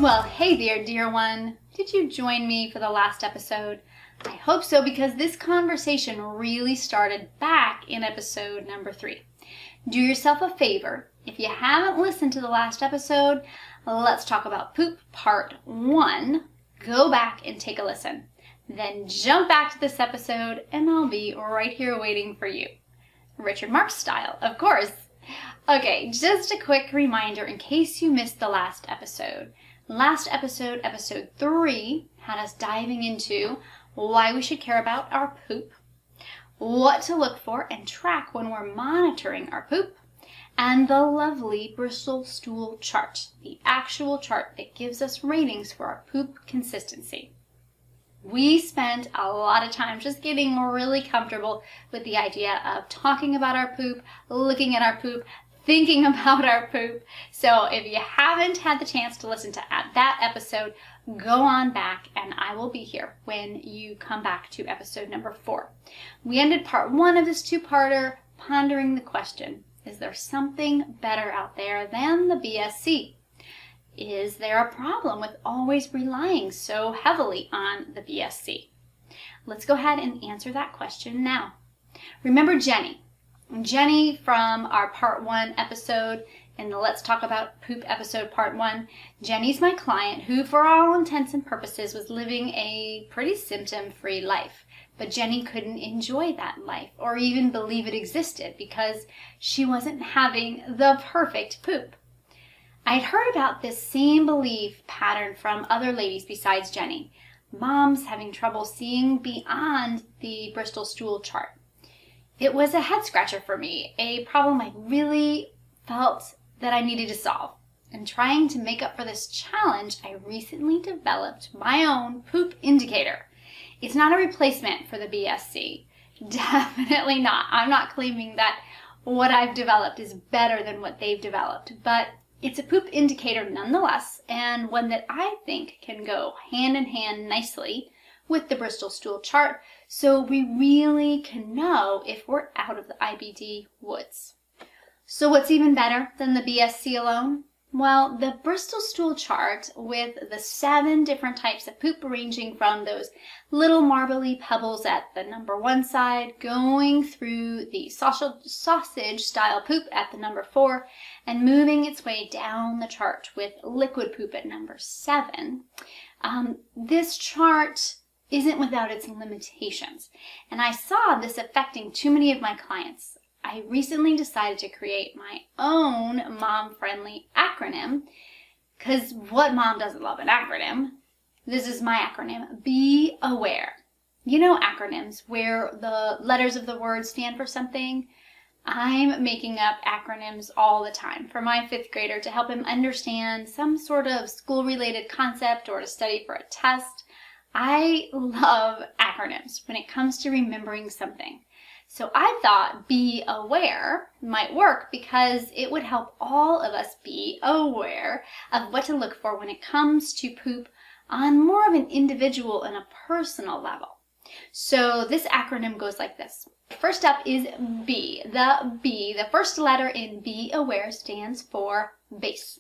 Well, hey there, dear one. Did you join me for the last episode? I hope so, because this conversation really started back in episode number 3. Do yourself a favor. If you haven't listened to the last episode, let's talk about poop part 1. Go back and take a listen. Then jump back to this episode and I'll be right here waiting for you. Richard Marx style, of course. Okay, just a quick reminder in case you missed the last episode. Last episode, episode 3, had us diving into why we should care about our poop, what to look for and track when we're monitoring our poop, and the lovely Bristol Stool Chart, the actual chart that gives us ratings for our poop consistency. We spent a lot of time just getting really comfortable with the idea of talking about our poop, looking at our poop, thinking about our poop. So if you haven't had the chance to listen to that episode, go on back and I will be here when you come back to episode number 4. We ended part 1 of this 2-parter pondering the question, is there something better out there than the BSC? Is there a problem with always relying so heavily on the BSC? Let's go ahead and answer that question now. Remember Jenny. Jenny from our part 1 episode in the Let's Talk About Poop episode part 1. Jenny's my client who, for all intents and purposes, was living a pretty symptom-free life. But Jenny couldn't enjoy that life or even believe it existed because she wasn't having the perfect poop. I'd heard about this same belief pattern from other ladies besides Jenny. Moms having trouble seeing beyond the Bristol Stool Chart. It was a head scratcher for me, a problem I really felt that I needed to solve. And trying to make up for this challenge, I recently developed my own poop indicator. It's not a replacement for the BSC. Definitely not. I'm not claiming that what I've developed is better than what they've developed, but it's a poop indicator nonetheless, and one that I think can go hand in hand nicely with the Bristol Stool Chart, so we really can know if we're out of the IBD woods. So what's even better than the BSC alone? Well, the Bristol Stool Chart with the 7 different types of poop ranging from those little marbly pebbles at the number 1 side, going through the sausage style poop at the number 4, and moving its way down the chart with liquid poop at number 7. This chart isn't without its limitations, and I saw this affecting too many of my clients. I recently decided to create my own mom-friendly acronym, because what mom doesn't love an acronym? This is my acronym, Be Aware. You know acronyms, where the letters of the word stand for something? I'm making up acronyms all the time for my 5th grader to help him understand some sort of school-related concept or to study for a test. I love acronyms when it comes to remembering something. So I thought Be Aware might work because it would help all of us be aware of what to look for when it comes to poop on more of an individual and a personal level. So this acronym goes like this. First up is B. The B, the first letter in Be Aware stands for base.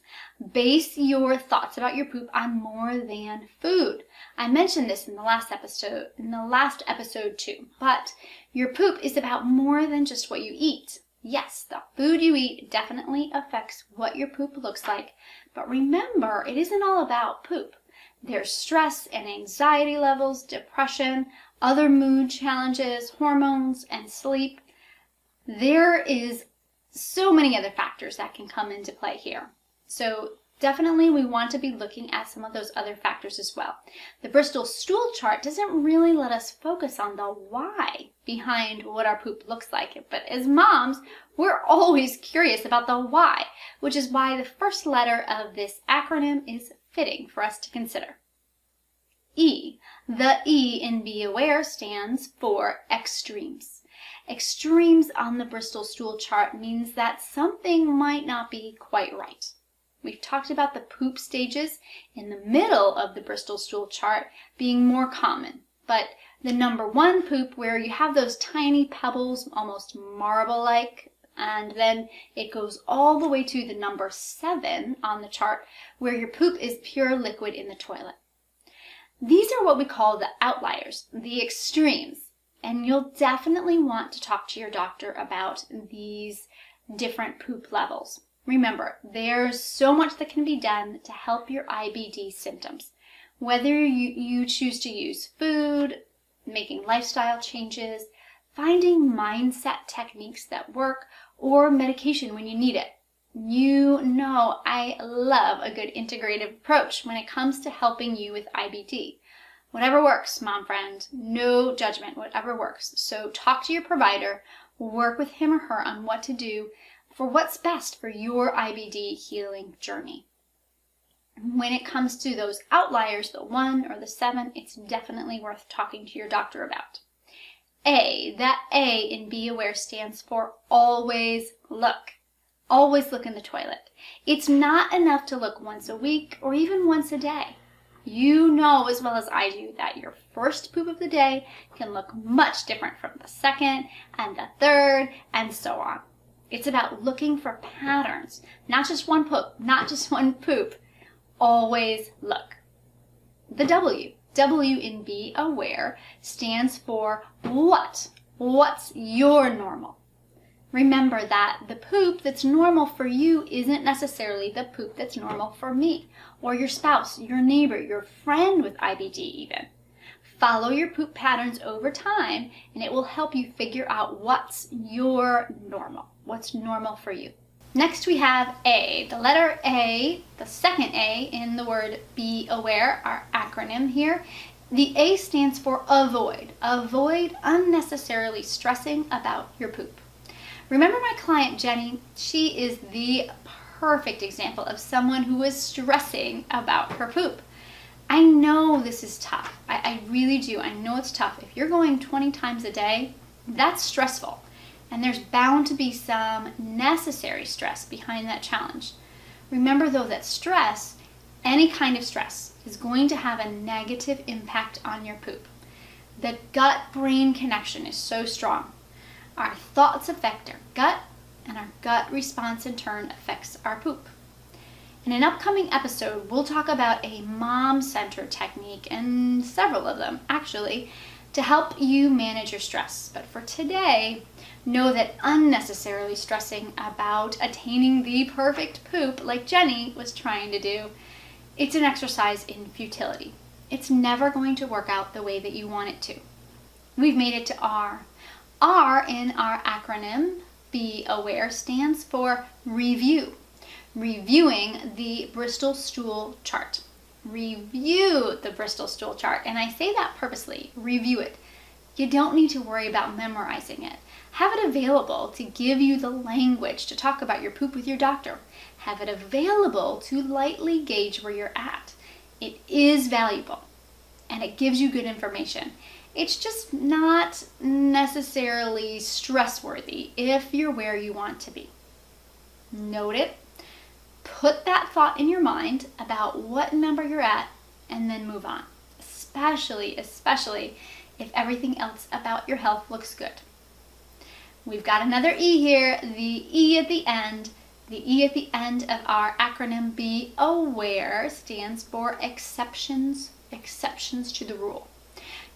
Base your thoughts about your poop on more than food. I mentioned this in the last episode too, but your poop is about more than just what you eat. Yes, the food you eat definitely affects what your poop looks like, but remember, it isn't all about poop. There's stress and anxiety levels, depression, other mood challenges, hormones, and sleep. There is so many other factors that can come into play here. So definitely we want to be looking at some of those other factors as well. The Bristol Stool Chart doesn't really let us focus on the why behind what our poop looks like. But as moms, we're always curious about the why, which is why the first letter of this acronym is fitting for us to consider. E. The E in Be Aware stands for extremes. Extremes on the Bristol Stool Chart means that something might not be quite right. We've talked about the poop stages in the middle of the Bristol Stool Chart being more common, but the number 1 poop, where you have those tiny pebbles, almost marble-like And then it goes all the way to the number 7 on the chart, where your poop is pure liquid in the toilet. These are what we call the outliers, the extremes, and you'll definitely want to talk to your doctor about these different poop levels. Remember, there's so much that can be done to help your IBD symptoms. Whether you choose to use food, making lifestyle changes, finding mindset techniques that work, or medication when you need it. You know I love a good integrative approach when it comes to helping you with IBD. Whatever works, mom friend. No judgment, whatever works. So talk to your provider, work with him or her on what to do for what's best for your IBD healing journey. When it comes to those outliers, the 1 or the 7, it's definitely worth talking to your doctor about. That A in Be Aware stands for always look. Always look in the toilet. It's not enough to look once a week or even once a day. You know as well as I do that your first poop of the day can look much different from the second and the third and so on. It's about looking for patterns, not just one poop, Always look. The W in Be Aware stands for what? What's your normal? Remember that the poop that's normal for you isn't necessarily the poop that's normal for me, or your spouse, your neighbor, your friend with IBD even. Follow your poop patterns over time, and it will help you figure out what's your normal, what's normal for you. Next we have A, the letter A, the second A in the word Be Aware, our acronym here. The A stands for avoid. Avoid unnecessarily stressing about your poop. Remember my client Jenny? She is the perfect example of someone who is stressing about her poop. I know this is tough. I really do. I know it's tough. If you're going 20 times a day, that's stressful. And there's bound to be some necessary stress behind that challenge. Remember though that stress, any kind of stress, is going to have a negative impact on your poop. The gut-brain connection is so strong. Our thoughts affect our gut, and our gut response in turn affects our poop. In an upcoming episode, we'll talk about a mom-centered technique, and several of them actually, to help you manage your stress. But for today, know that unnecessarily stressing about attaining the perfect poop like Jenny was trying to do, it's an exercise in futility. It's never going to work out the way that you want it to. We've made it to R. R in our acronym, Be Aware, stands for review. Reviewing the Bristol Stool Chart. Review the Bristol Stool Chart, and I say that purposely, review it. You don't need to worry about memorizing it. Have it available to give you the language to talk about your poop with your doctor. Have it available to lightly gauge where you're at. It is valuable, and it gives you good information. It's just not necessarily stress-worthy if you're where you want to be. Note it. Put that thought in your mind about what number you're at, and then move on. Especially if everything else about your health looks good. We've got another E here, the E at the end. The E at the end of our acronym Be Aware stands for exceptions to the rule.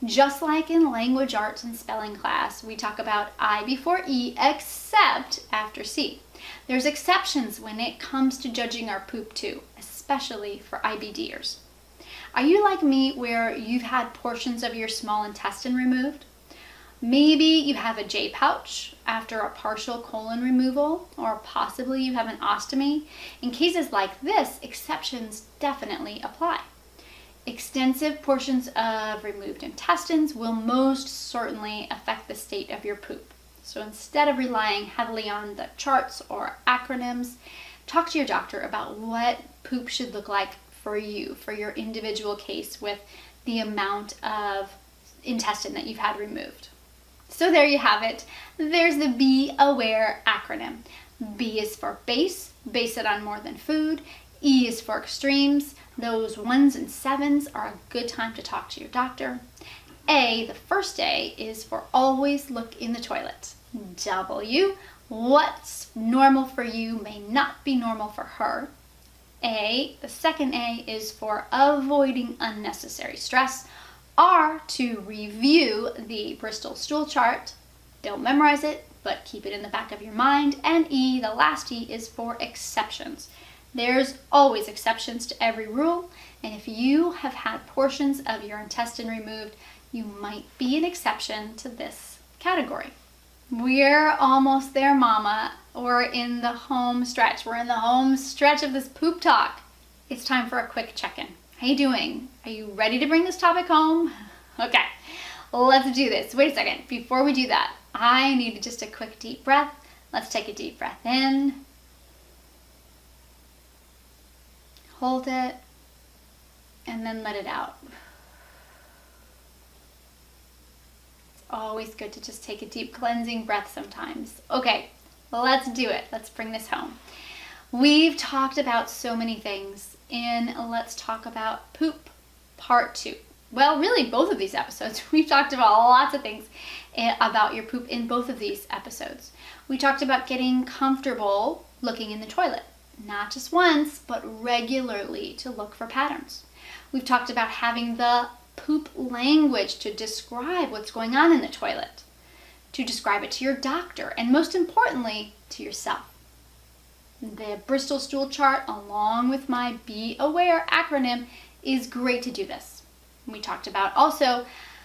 Just like in language arts and spelling class, we talk about I before E except after C. There's exceptions when it comes to judging our poop too, especially for IBDers. Are you like me where you've had portions of your small intestine removed? Maybe you have a J pouch after a partial colon removal, or possibly you have an ostomy. In cases like this, exceptions definitely apply. Extensive portions of removed intestines will most certainly affect the state of your poop. So instead of relying heavily on the charts or acronyms, talk to your doctor about what poop should look like for you, for your individual case with the amount of intestine that you've had removed. So there you have it. There's the Be Aware acronym. B is for base it on more than food. E is for extremes. Those 1s and 7s are a good time to talk to your doctor. A, the first A, is for always look in the toilet. W, What's normal for you may not be normal for her. A, the second A is for avoiding unnecessary stress. R, to review the Bristol Stool Chart. Don't memorize it, but keep it in the back of your mind. And E, the last E, is for exceptions. There's always exceptions to every rule, and if you have had portions of your intestine removed, you might be an exception to this category. We're almost there, Mama. We're in the home stretch. We're in the home stretch of this poop talk. It's time for a quick check-in. How you doing? Are you ready to bring this topic home? Okay, let's do this. Wait a second. Before we do that, I need just a quick deep breath. Let's take a deep breath in. Hold it. And then let it out. It's always good to just take a deep cleansing breath sometimes. Okay, let's do it. Let's bring this home. We've talked about so many things in Let's Talk About Poop Part 2. Well, really both of these episodes. We've talked about lots of things about your poop in both of these episodes. We talked about getting comfortable looking in the toilet. Not just once, but regularly to look for patterns. We've talked about having the poop language to describe what's going on in the toilet, to describe it to your doctor, and most importantly, to yourself. The Bristol Stool Chart, along with my Be Aware acronym, is great to do this. We talked about also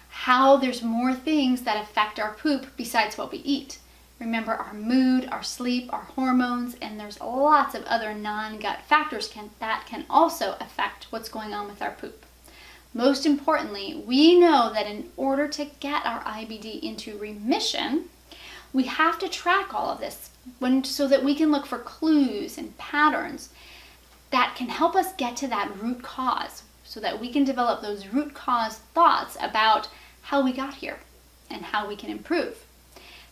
how there's more things that affect our poop besides what we eat. Remember our mood, our sleep, our hormones, and there's lots of other non-gut factors that can also affect what's going on with our poop. Most importantly, we know that in order to get our IBD into remission, we have to track all of this so that we can look for clues and patterns that can help us get to that root cause, so that we can develop those root cause thoughts about how we got here and how we can improve.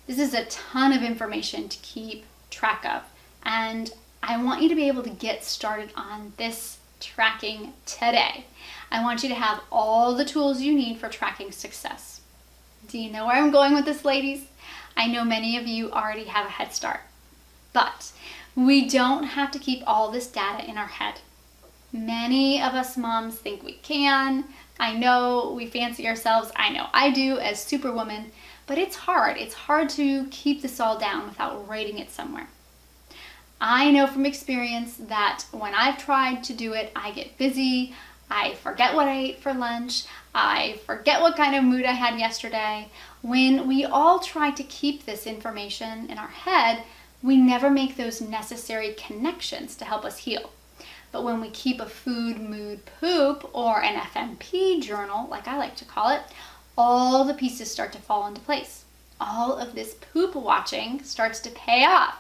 This is a ton of information to keep track of, and I want you to be able to get started on this tracking today. I want you to have all the tools you need for tracking success. Do you know where I'm going with this, ladies? I know many of you already have a head start, but we don't have to keep all this data in our head. Many of us moms think we can. I know we fancy ourselves. I know I do as Superwoman. But it's hard. It's hard to keep this all down without writing it somewhere. I know from experience that when I've tried to do it, I get busy. I forget what I ate for lunch. I forget what kind of mood I had yesterday. When we all try to keep this information in our head, we never make those necessary connections to help us heal. But when we keep a food, mood, poop, or an FMP journal, like I like to call it, all the pieces start to fall into place. All of this poop watching starts to pay off.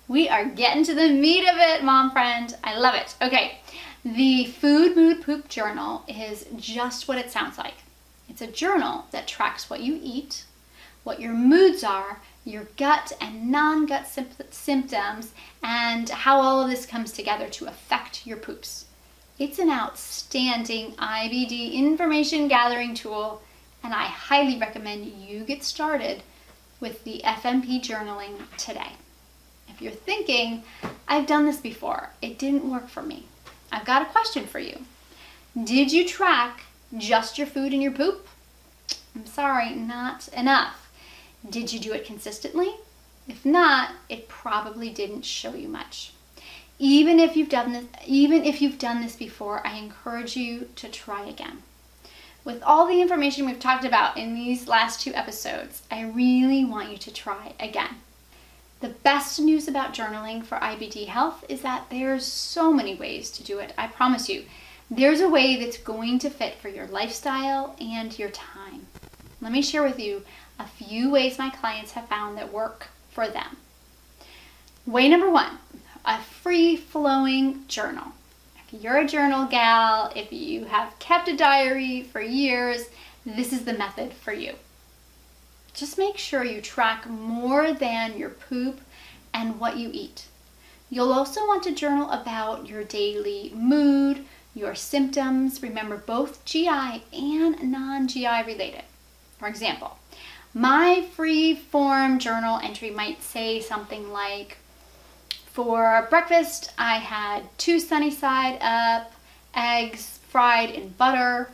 We are getting to the meat of it, mom friend. I love it. Okay, the Food, Mood, Poop Journal is just what it sounds like. It's a journal that tracks what you eat, what your moods are, your gut and non-gut symptoms, and how all of this comes together to affect your poops. It's an outstanding IBD information gathering tool, and I highly recommend you get started with the FMP journaling today. If you're thinking, I've done this before, it didn't work for me, I've got a question for you. Did you track just your food and your poop? I'm sorry, not enough. Did you do it consistently? If not, it probably didn't show you much. Even if you've done this before, I encourage you to try again. With all the information we've talked about in these last 2 episodes, I really want you to try again. The best news about journaling for IBD health is that there's so many ways to do it. I promise you, there's a way that's going to fit for your lifestyle and your time. Let me share with you a few ways my clients have found that work for them. Way number 1, a free-flowing journal. If you're a journal gal, if you have kept a diary for years, this is the method for you. Just make sure you track more than your poop and what you eat. You'll also want to journal about your daily mood, your symptoms. Remember, both GI and non-GI related. For example, My free form journal entry might say something like, for breakfast, I had 2 sunny side up eggs fried in butter,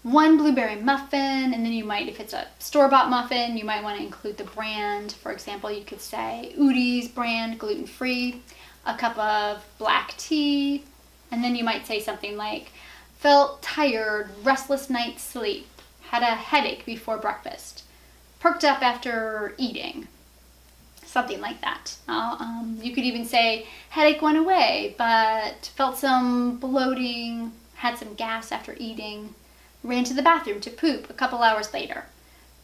1 blueberry muffin, and then you might, if it's a store-bought muffin, you might want to include the brand. For example, you could say Udi's brand, gluten-free, a cup of black tea, and then you might say something like, felt tired, restless night's sleep, had a headache before breakfast, perked up after eating, something like that. You could even say, headache went away, but felt some bloating, had some gas after eating, ran to the bathroom to poop a couple hours later.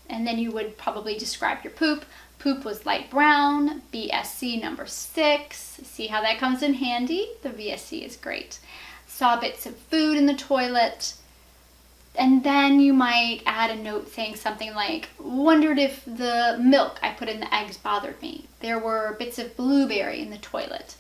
And then you would probably describe your poop. Poop was light brown, BSC number 6. See how that comes in handy? The VSC is great. Saw bits of food in the toilet. And then you might add a note saying something like, wondered if the milk I put in the eggs bothered me. There were bits of blueberry in the toilet.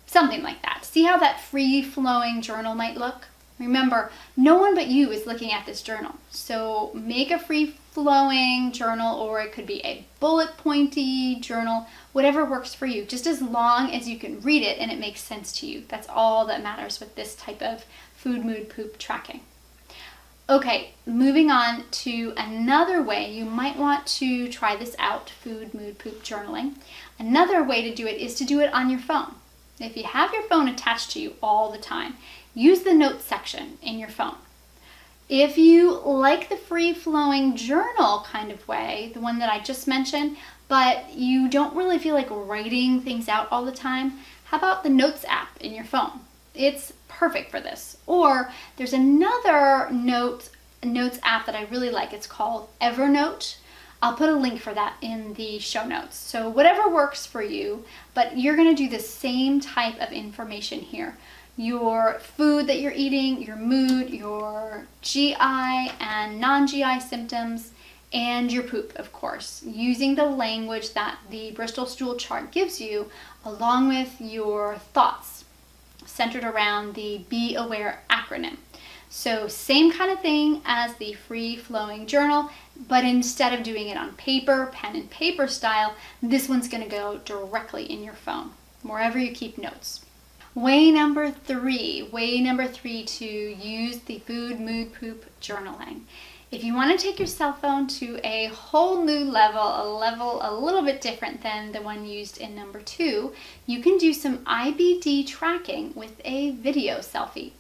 Something like that. See how that free-flowing journal might look? Remember, no one but you is looking at this journal. So make a free-flowing journal, or it could be a bullet pointy journal, whatever works for you, just as long as you can read it and it makes sense to you. That's all that matters with this type of food, mood, poop tracking. Okay, moving on to another way you might want to try this out, food, mood, poop journaling. Another way to do it is to do it on your phone. If you have your phone attached to you all the time, use the notes section in your phone. If you like the free-flowing journal kind of way, the one that I just mentioned, but you don't really feel like writing things out all the time, how about the Notes app in your phone? It's perfect for this. Or there's another notes app that I really like. It's called Evernote. I'll put a link for that in the show notes. So whatever works for you, but you're going to do the same type of information here. Your food that you're eating, your mood, your GI and non-GI symptoms, and your poop, of course, using the language that the Bristol Stool Chart gives you, along with your thoughts centered around the Be Aware acronym. So same kind of thing as the free-flowing journal, but instead of doing it on paper, pen and paper style, this one's going to go directly in your phone, wherever you keep notes. Way number three to use the food, mood, poop journaling. If you want to take your cell phone to a whole new level, a little bit different than the one used in number 2, you can do some IBD tracking with a video selfie.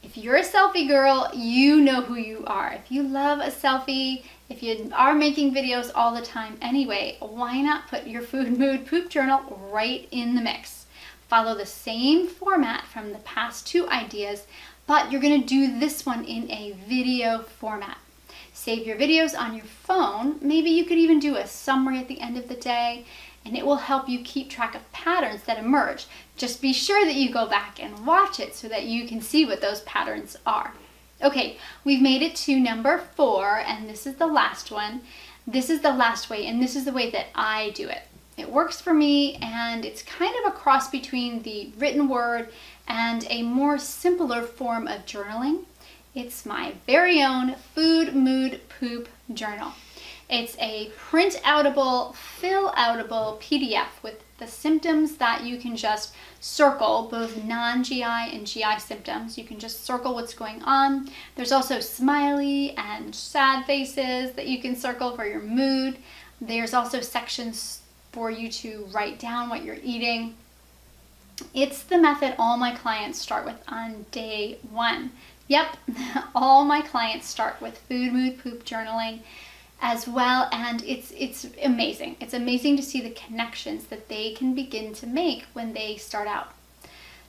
If you're a selfie girl, you know who you are. If you love a selfie, if you are making videos all the time anyway, why not put your food, mood, poop journal right in the mix? Follow the same format from the past 2 ideas, but you're going to do this one in a video format. Save your videos on your phone. Maybe you could even do a summary at the end of the day, and it will help you keep track of patterns that emerge. Just be sure that you go back and watch it so that you can see what those patterns are. Okay, we've made it to number 4, and this is the last one. This is the last way, and this is the way that I do it. It works for me, and it's kind of a cross between the written word and a more simpler form of journaling. It's my very own food, mood, poop journal. It's a print-outable, fill-outable PDF with the symptoms that you can just circle, both non-GI and GI symptoms. You can just circle what's going on. There's also smiley and sad faces that you can circle for your mood. There's also sections for you to write down what you're eating. It's the method all my clients start with on day 1. Yep, all my clients start with food, mood, poop journaling as well, and it's amazing. It's amazing to see the connections that they can begin to make when they start out.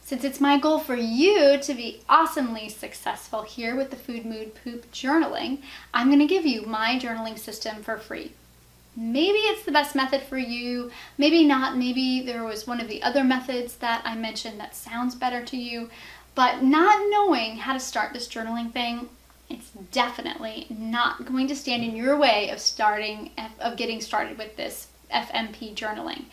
Since it's my goal for you to be awesomely successful here with the food, mood, poop journaling, I'm going to give you my journaling system for free. Maybe it's the best method for you, maybe not, maybe there was one of the other methods that I mentioned that sounds better to you, but not knowing how to start this journaling thing, it's definitely not going to stand in your way of getting started with this FMP journaling.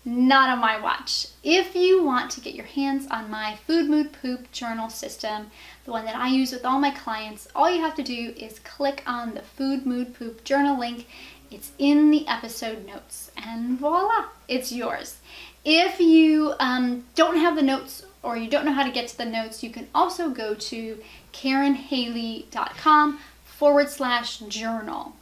Not on my watch. If you want to get your hands on my Food Mood Poop journal system, the one that I use with all my clients, all you have to do is click on the Food Mood Poop journal link. It's in the episode notes, and voila, it's yours. If you don't have the notes or you don't know how to get to the notes, you can also go to KarenHaley.com/journal.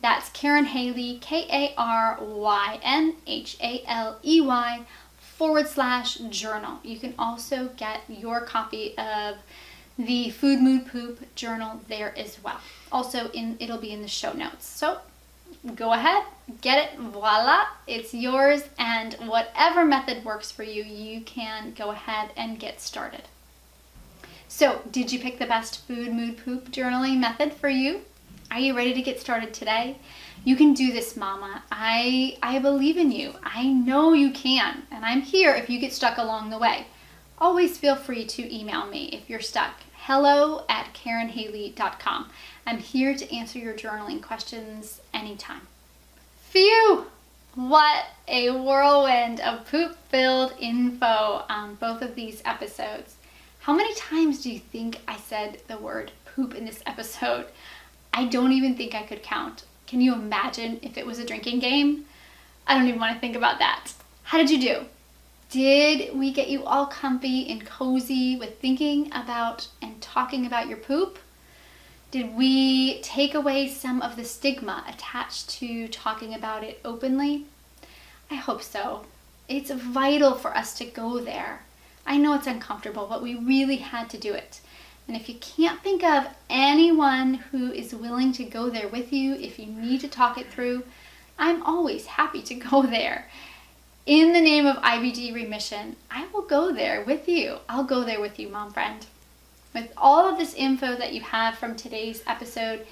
That's Karen Haley, KarenHaley/journal. You can also get your copy of the Food Mood Poop journal there as well. Also, it'll be in the show notes. So go ahead, get it, voila, it's yours, and whatever method works for you, you can go ahead and get started. So, did you pick the best Food Mood Poop journaling method for you? Are you ready to get started today? You can do this, Mama. I believe in you. I know you can, and I'm here if you get stuck along the way. Always feel free to email me if you're stuck. hello@KarenHaley.com. I'm here to answer your journaling questions anytime. Phew! What a whirlwind of poop-filled info on both of these episodes. How many times do you think I said the word poop in this episode? I don't even think I could count. Can you imagine if it was a drinking game? I don't even want to think about that. How did you do? Did we get you all comfy and cozy with thinking about and talking about your poop? Did we take away some of the stigma attached to talking about it openly? I hope so. It's vital for us to go there. I know it's uncomfortable, but we really had to do it. And if you can't think of anyone who is willing to go there with you, if you need to talk it through, I'm always happy to go there. In the name of IBD remission, I will go there with you. I'll go there with you, mom friend. With all of this info that you have from today's episode,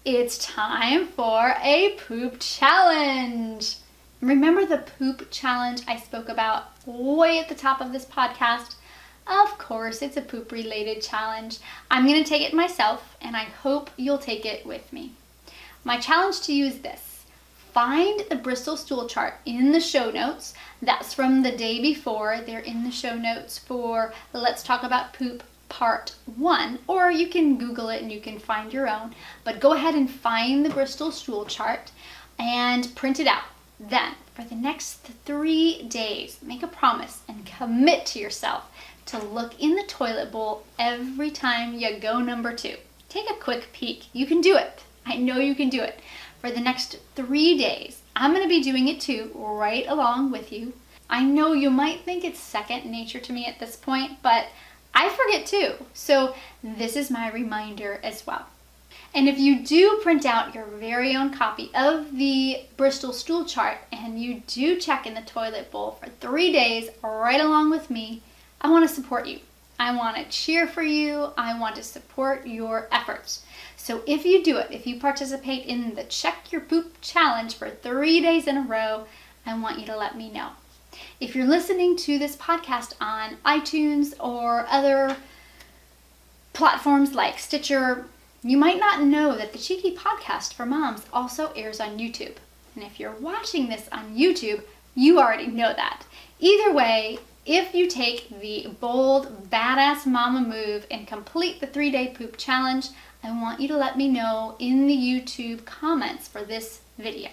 it's time for a poop challenge. Remember the poop challenge I spoke about way at the top of this podcast? Of course, it's a poop-related challenge. I'm going to take it myself, and I hope you'll take it with me. My challenge to you is this. Find the Bristol Stool Chart in the show notes. That's from the day before. They're in the show notes for Let's Talk About Poop Part 1, or you can Google it and you can find your own. But go ahead and find the Bristol Stool Chart and print it out. Then, for the next 3 days, make a promise and commit to yourself to look in the toilet bowl every time you go number 2. Take a quick peek. You can do it. I know you can do it. For the next 3 days, I'm going to be doing it too, right along with you. I know you might think it's second nature to me at this point, but I forget too. So this is my reminder as well. And if you do print out your very own copy of the Bristol Stool Chart and you do check in the toilet bowl for 3 days right along with me, I want to support you. I want to cheer for you. I want to support your efforts. So if you do it, if you participate in the Check Your Poop Challenge for 3 days in a row, I want you to let me know. If you're listening to this podcast on iTunes or other platforms like Stitcher, you might not know that the Cheeky Podcast for Moms also airs on YouTube. And if you're watching this on YouTube, you already know that. Either way, if you take the bold, badass mama move and complete the 3-day poop challenge, I want you to let me know in the YouTube comments for this video.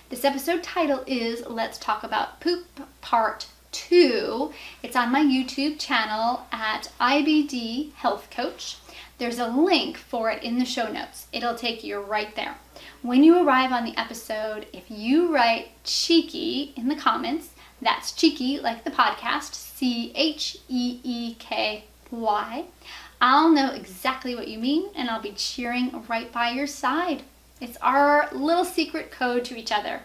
This episode title is Let's Talk About Poop Part 2. It's on my YouTube channel at IBD Health Coach. There's a link for it in the show notes. It'll take you right there. When you arrive on the episode, if you write Cheeky in the comments, that's Cheeky like the podcast, CHEEKY, I'll know exactly what you mean and I'll be cheering right by your side. It's our little secret code to each other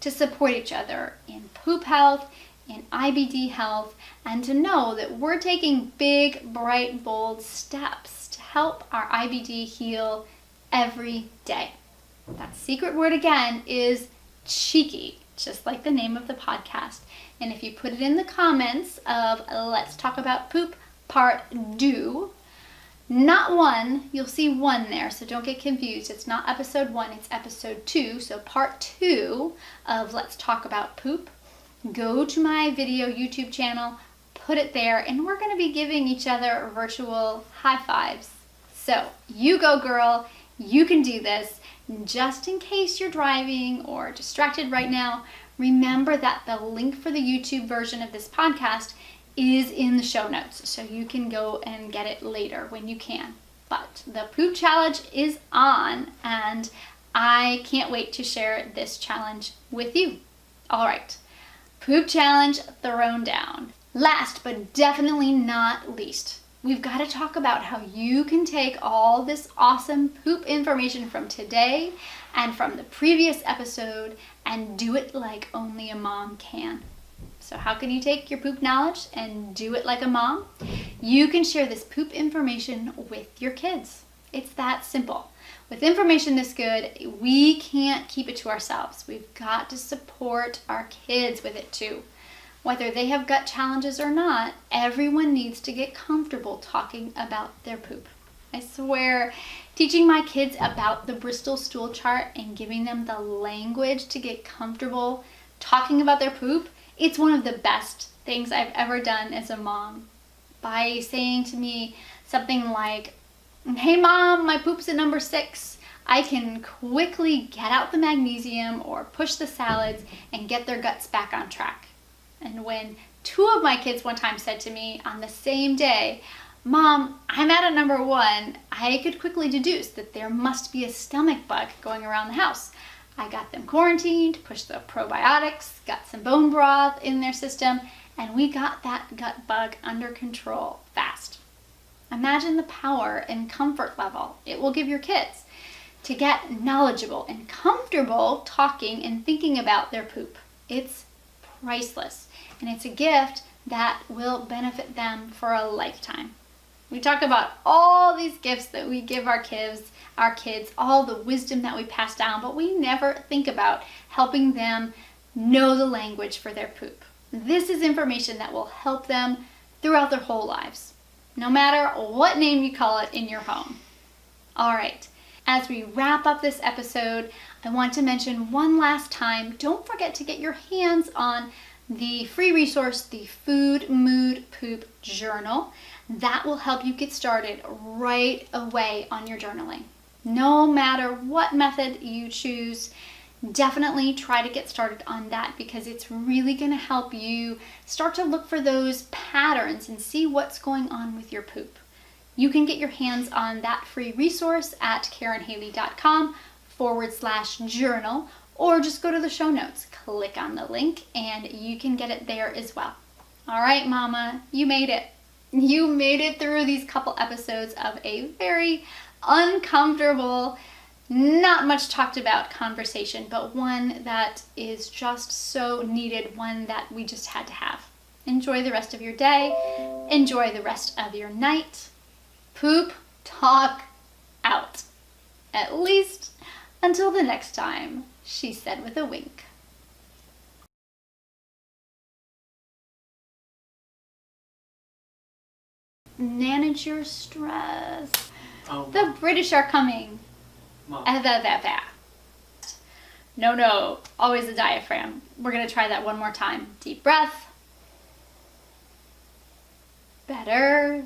to support each other in poop health, in IBD health, and to know that we're taking big, bright, bold steps to help our IBD heal every day. That secret word again is cheeky, just like the name of the podcast. And if you put it in the comments of Let's Talk About Poop Part 2, not 1, you'll see 1 there, so don't get confused. It's not episode 1, it's episode 2, so part 2 of Let's Talk About Poop. go to my video YouTube channel, put it there, and we're going to be giving each other virtual high fives. So you go, girl. You can do this. Just in case you're driving or distracted right now, remember that the link for the YouTube version of this podcast is in the show notes, so you can go and get it later when you can. But the poop challenge is on, and I can't wait to share this challenge with you. All right, poop challenge thrown down. Last but definitely not least, we've got to talk about how you can take all this awesome poop information from today and from the previous episode and do it like only a mom can. So how can you take your poop knowledge and do it like a mom? You can share this poop information with your kids. It's that simple. With information this good, we can't keep it to ourselves. We've got to support our kids with it too. Whether they have gut challenges or not, everyone needs to get comfortable talking about their poop. I swear, teaching my kids about the Bristol Stool Chart and giving them the language to get comfortable talking about their poop, it's one of the best things I've ever done as a mom. By saying to me something like, "Hey mom, my poop's at number 6, I can quickly get out the magnesium or push the salads and get their guts back on track." And when 2 of my kids one time said to me on the same day, "Mom, I'm at a number 1, I could quickly deduce that there must be a stomach bug going around the house." I got them quarantined, pushed the probiotics, got some bone broth in their system, and we got that gut bug under control fast. Imagine the power and comfort level it will give your kids to get knowledgeable and comfortable talking and thinking about their poop. It's priceless, and it's a gift that will benefit them for a lifetime. We talk about all these gifts that we give our kids, all the wisdom that we pass down, but we never think about helping them know the language for their poop. This is information that will help them throughout their whole lives, no matter what name you call it in your home. All right, as we wrap up this episode, I want to mention one last time, don't forget to get your hands on the free resource, the Food, Mood, Poop Journal. That will help you get started right away on your journaling. No matter what method you choose, definitely try to get started on that because it's really going to help you start to look for those patterns and see what's going on with your poop. You can get your hands on that free resource at KarenHaley.com/journal, or just go to the show notes, click on the link, and you can get it there as well. All right, Mama, you made it. You made it through these couple episodes of a very uncomfortable, not much talked about conversation, but one that is just so needed, one that we just had to have. Enjoy the rest of your day. Enjoy the rest of your night. Poop talk out. At least until the next time, she said with a wink. Manage your stress. Oh. The British are coming. Mom. No, always the diaphragm. We're going to try that one more time. Deep breath. Better.